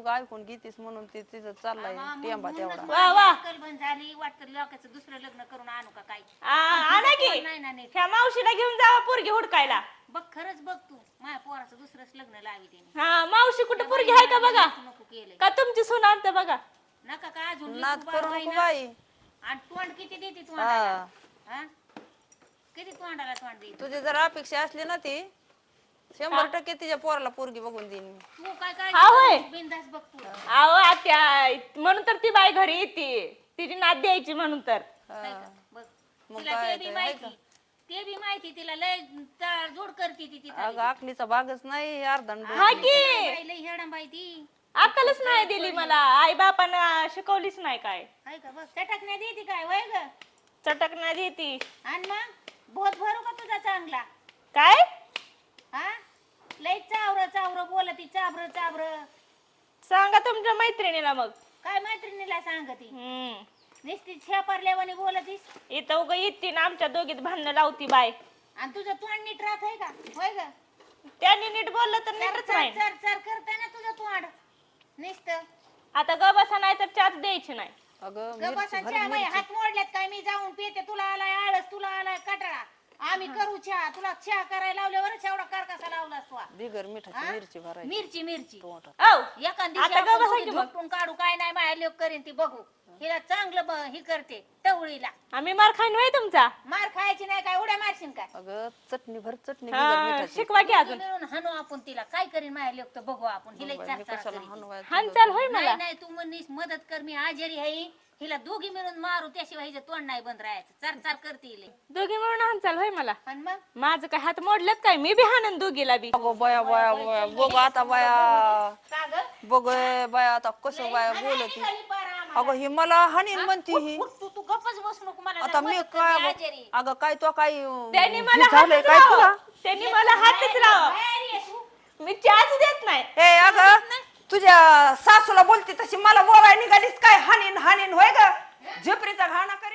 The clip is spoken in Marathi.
उगा ऐकून घेतीस म्हणून ते तिचं चाललंय टेंबा तेवढा. वा वा कलबन झाली वाटतं लोकांचं दुसरं लग्न करून आणू का काय आणा की नाही ना नीट ह्या मावशीला घेऊन जावा पोरगी हुडकायला. बघ खरंच बघ तू माझ्या पोराचं दुसरंच लग्न लावी त्याने हा मावशी कुठं पोरगी आहे का बघा नको केलंय का तुमची सून आणते बघा. नका का अजून नाद लिकू करू बाळ नको आहे ना. बाई. आणि तोंड किती देते तू हा हा किती तोंडाला तोंड देते तुझी जर अपेक्षा असली ना ती 100% तिच्या पोराला पोरगी बघून देईन मी. तू काय हा होय. काय बिंदास बघ तू अहो आत्या म्हणून तर ती बाई घरी येते तिची नाद द्यायची म्हणून तर. हाय का? बघ मग तिला काय ते बी ते, माहिती ते बी माहिती तिला लय जोड करते ती तिथं अगं आखलीचा भागच नाही अर्धन हा की लय हेडम बाई ती अक्कलच नाही दिली मला आई बापानं शिकवलीच नाही काय. हाय का बघ चटकण्या देते काय वय ग चटक नाही देती आणि मग बोध भरू का तुझा चांगला काय. हा लय चावर चावर बोलती चाबर चाबर सांगा तुमच्या मैत्रिणीला मग. काय मैत्रिणीला सांगती हम्म नुसती शेपारल्यावानी बोलतीस इथं उगा येते ना आमच्या दोघीत भांडणं लावती बाय. आणि तुझं तोंड नीट राहत आहे का होय ग त्यांनी नीट बोललं तर चर नीटच चर राहील. चर चर करते ना तुझं तोंड नुसतं आता ग बसा नाही तर चाच द्यायची नाही. अगं मिरची गबासाच्या भर हात मोडल्यात काय मी जाऊन पिते तुला आलाय आळस तुला आलाय कटाळा आम्ही करू चहा तुला चहा करायला लावल्यावरच एवढा कारकासा लावलास तू बिगर मिठाची मिरची भरायची मिरची मिरची टोमॅटो. औ एखाद आता ग बसा दिवशी की मग. झोपून काढू काय नाही माझ्या लोक करीन ती बघू हिला चांगलं ही करते टवळीला आम्ही मार खाईन होय तुमचा. मार खायची नाही काय उड्या मारशील काय अगं चटणी भर चटणी बिगर हा, मिठाची. शिकवा की अजून. मिळून हाणू आपण तिला काय करीन माझ्या लोक तर बघू आपण हिला बाई, चार मी चार कशाला करीन. हाणवायचं हानचाल होय नाही मला. नाही तू म्हणलीस मदत कर मी आजारी आहे हिला दोघी मिळून मारू त्याशिवाय हिचं तोंड नाही बंद राहायचं चार चार करते हिला दोघी मिळून हानचाल होय मला. आणि मग माझं काय हात मोडलेत काय मी बी हाणन दोघीला बी. अगं बया बया बया बघ आता बया का ग बघ बया आता कसं बया बोलती. अगं ही मला हानीन म्हणती ही. तू तू गप्पच बस नको मला आता नाही मी मदत कर, काय मी आजारी. अगं काय तो काय त्यांनी हे मला झालंय हातच काय तुला लावा. त्यांनी मला हातच लावा. बाहेर ये तू. मी चाच देत नाही. ए अगं तुझ्या सासूला बोलती तशी मला बोलाय निघालीस काय हानीन हानीन होय ग झेपरीचा घाणा करी